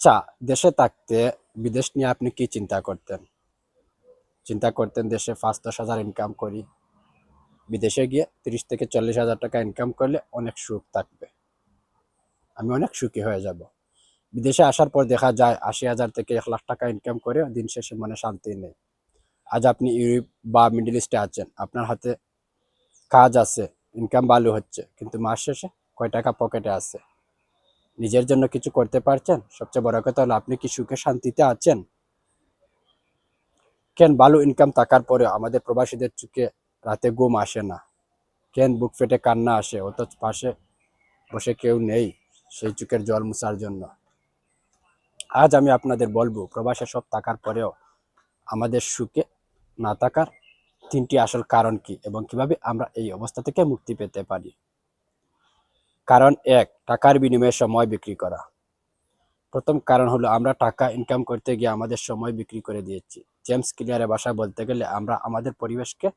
আচ্ছা, দেশে থাকতে বিদেশ নিয়ে আপনি কি চিন্তা করতেন? চিন্তা করতেন দেশে ৫-১০ হাজার ইনকাম করি। বিদেশে গিয়ে ৩০,০০০ থেকে ৪০,০০০ টাকা ইনকাম করলে অনেক সুখ থাকবে। আমি অনেক সুখী হয়ে যাব। বিদেশে আসার পর দেখা যায় ৮০,০০০ থেকে ১,০০,০০০ টাকা ইনকাম করেও দিন শেষে মনে শান্তি নেই। আজ আপনি ইউরোপ বা মিডল ইস্টে আছেন। আপনার হাতে কাজ আছে, ইনকাম ভালো হচ্ছে। কিন্তু মাস শেষে কয় টাকা পকেটে আছে? নিজের জন্য কিছু করতে পারছেন? সবচেয়ে বড় কথা হলো আপনি কি সুখে শান্তিতে আছেন? কেন ভালো ইনকাম থাকার পরেও আমাদের প্রবাসীদের চোখে রাতে ঘুম আসে না? কেন বুক ফেটে কান্না আসে অথচ পাশে বসে কেউ নেই সেই চোখের জল মুছার জন্য? আজ আমি আপনাদের বলবো প্রবাসে সব থাকার পরেও আমাদের সুখে না থাকার ৩টি আসল কারণ কি এবং কিভাবে আমরা এই অবস্থা থেকে মুক্তি পেতে পারি। কারণ ১, টাকার বিনিময়ে সময় বিক্রি করা। প্রথম কারণ হলো আমরা টাকা ইনকাম করতে গিয়ে আমাদের সময় বিক্রি করে দিয়েছি। জেমস ক্লিয়ারের ভাষায় বলতে গেলে আমরা আমাদের পরিবেশকে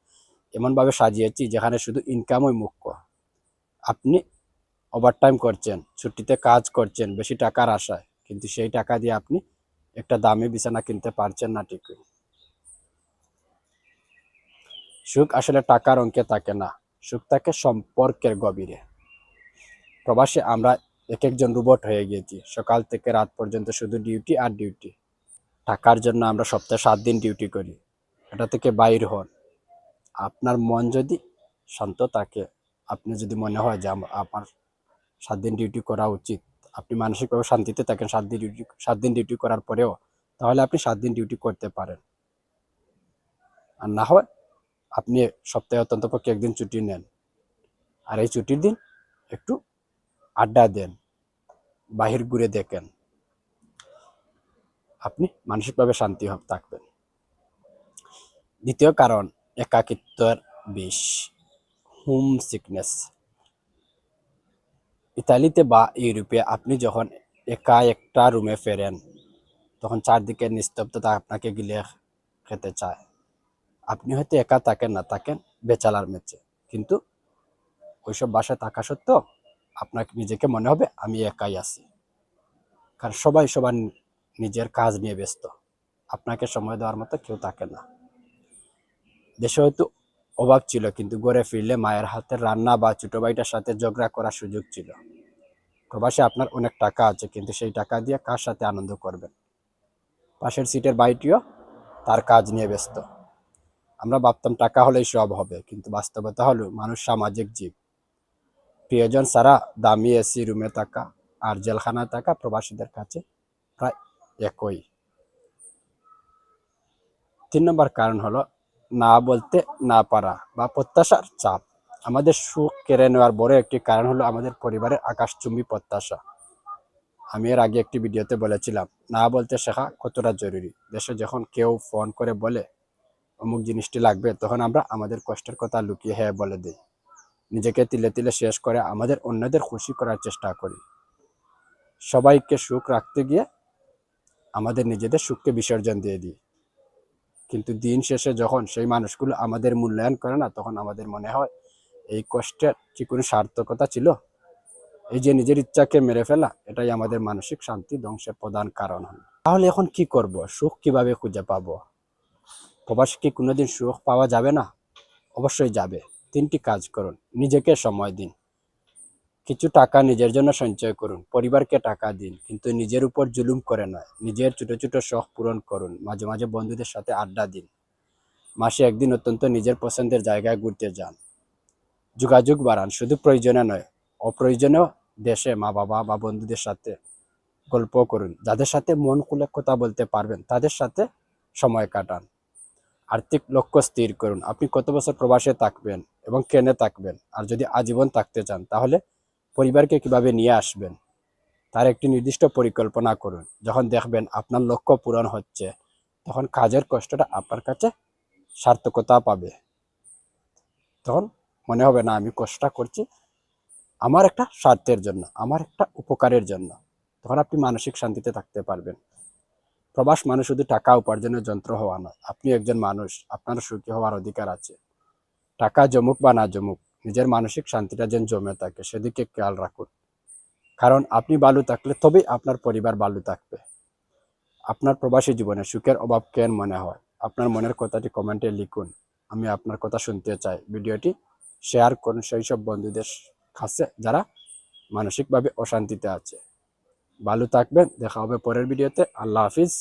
এমনভাবে সাজিয়েছি যেখানে শুধু ইনকামই মুখ্য। আপনি ওভারটাইম করছেন, ছুটিতে কাজ করছেন বেশি টাকার আশায়, কিন্তু সেই টাকা দিয়ে আপনি একটা দামি বিছানা কিনতে পারছেন না ঠিকই। সুখ আসলে টাকার অঙ্কে থাকে না, সুখ থাকে সম্পর্কের গভীরে। প্রবাসে আমরা এক একজন রোবট হয়ে গিয়েছি, সকাল থেকে রাত পর্যন্ত শুধু ডিউটি আর ডিউটি। টাকার জন্য আমরা সপ্তাহে ৭ দিন ডিউটি করি। এটা থেকে বাইর হন। আপনার মন যদি শান্ত থাকে, আপনি যদি মনে হয় যে আমার ৭ দিন ডিউটি করা উচিত, আপনি মানসিকভাবে শান্তিতে থাকেন ৭ দিন ডিউটি করার পরেও, তাহলে আপনি ৭ দিন ডিউটি করতে পারেন। আর না হয় আপনি সপ্তাহে অন্ততপক্ষে ১ দিন ছুটি নেন। আর এই ছুটির দিন একটু আড্ডা দেন, বাহির ঘুরে দেখেন, আপনি মানসিকভাবে শান্তি থাকবেন। দ্বিতীয় কারণ, একাকিত্বের বিষ, হোম সিকনেস। ইতালিতে বা ইউরোপে আপনি যখন একা একটা রুমে ফেরেন, তখন চারদিকে নিস্তব্ধতা আপনাকে গিলে খেতে চায়। আপনি হয়তো একা থাকেন না, থাকেন বেচালার মেচে, কিন্তু ওইসব বাসায় থাকা সত্ত্বেও আপনাকে নিজেকে মনে হবে আমি একাই আছি। কারণ সবাই সবার নিজের কাজ নিয়ে ব্যস্ত, আপনাকে সময় দেওয়ার মতো কেউ থাকে না। দেশে হয়তো অভাব ছিল, কিন্তু ঘরে ফিরলে মায়ের হাতের রান্না বা ছোট ভাইটার সাথে ঝগড়া করার সুযোগ ছিল। প্রবাসে আপনার অনেক টাকা আছে, কিন্তু সেই টাকা দিয়ে কার সাথে আনন্দ করবেন? পাশের সিটের ভাইটিও তার কাজ নিয়ে ব্যস্ত। আমরা ভাবতাম টাকা হলেই সব হবে, কিন্তু বাস্তবতা হলো মানুষ সামাজিক জীব। প্রিয়জন ছাড়া দামি এসি রুমে থাকা আর জেলখানায় থাকা প্রবাসীদের কাছে প্রায় একই। ৩ নম্বর কারণ হলো না বলতে না পারা বা প্রত্যাশার চাপ। আমাদের সুখ কেড়ে নেওয়ার বড় একটি কারণ হলো আমাদের পরিবারের আকাশচুম্বী প্রত্যাশা। আমি এর আগে একটি ভিডিওতে বলেছিলাম না বলতে শেখা কতটা জরুরি। দেশে যখন কেউ ফোন করে বলে অমুক জিনিসটি লাগবে, তখন আমরা আমাদের কষ্টের কথা লুকিয়ে হ্যাঁ বলে দিই। নিজেকে তিলে তিলে শেষ করে আমাদের অন্যদের খুশি করার চেষ্টা করি। সবাইকে সুখ রাখতে গিয়ে আমাদের নিজেদের সুখকে বিসর্জন দিয়ে দিই। কিন্তু দিন শেষে যখন সেই মানুষগুলো আমাদের মূল্যায়ন করে না, তখন আমাদের মনে হয় এই কষ্টের কি কোনো সার্থকতা ছিল? এই যে নিজের ইচ্ছাকে মেরে ফেলা, এটাই আমাদের মানসিক শান্তি ধ্বংসের প্রধান কারণ। তাহলে এখন কি করব? সুখ কিভাবে খুঁজে পাবো? প্রবাসে কি কোনোদিন সুখ পাওয়া যাবে না? অবশ্যই যাবে। ৩টি কাজ করুন। নিজেকে সময় দিন, কিছু টাকা নিজের জন্য সঞ্চয় করুন, পরিবারকে টাকা দিন, কিন্তু নিজের উপর জুলুম করে নয়। নিজের ছোট ছোট শখ পূরণ করুন, মাঝে মাঝে বন্ধুদের সাথে আড্ডা দিন, মাসে ১ দিন অত্যন্ত নিজের পছন্দের জায়গায় ঘুরতে যান। যোগাযোগ বাড়ান, শুধু প্রয়োজনে নয়, অপ্রয়োজনেও দেশে মা বাবা বা বন্ধুদের সাথে গল্প করুন। যাদের সাথে মন খুলে কথা বলতে পারবেন তাদের সাথে সময় কাটান। আর্থিক লক্ষ্য স্থির করুন, আপনি কত বছর প্রবাসে থাকবেন এবং কেনে থাকবেন। আর যদি আজীবন থাকতে চান, তাহলে পরিবারকে কিভাবে নিয়ে আসবেন তার একটি নির্দিষ্ট পরিকল্পনা করুন। যখন দেখবেন আপনার লক্ষ্য পূরণ হচ্ছে, তখন কাজের কষ্টটা আপনার কাছে সার্থকতা পাবে। তখন মনে হবে না আমি কষ্ট করছি আমার একটা স্বার্থের জন্য, আমার একটা উপকারের জন্য। তখন আপনি মানসিক শান্তিতে থাকতে পারবেন। প্রবাস মানে শুধু টাকা উপার্জনের যন্ত্র হওয়া নয়। আপনি একজন মানুষ, আপনার সুখী হওয়ার অধিকার আছে। টাকা জমুক বা না জমুক, নিজের মানসিক শান্তিটা যেন জমে থাকে সেদিকে খেয়াল রাখুন। কারণ আপনি ভালো থাকলে তবেই আপনার পরিবার ভালো থাকবে। আপনার প্রবাসী জীবনে সুখের অভাব কেন মনে হয়? আপনার মনের কথাটি কমেন্টে লিখুন। আমি আপনার কথা শুনতে চাই। ভিডিওটি শেয়ার করুন সেই সব বন্ধুদের কাছে যারা মানসিকভাবে অশান্তিতে আছে। ভালো থাকবেন, দেখা হবে পরের ভিডিওতে। আল্লাহ হাফিজ।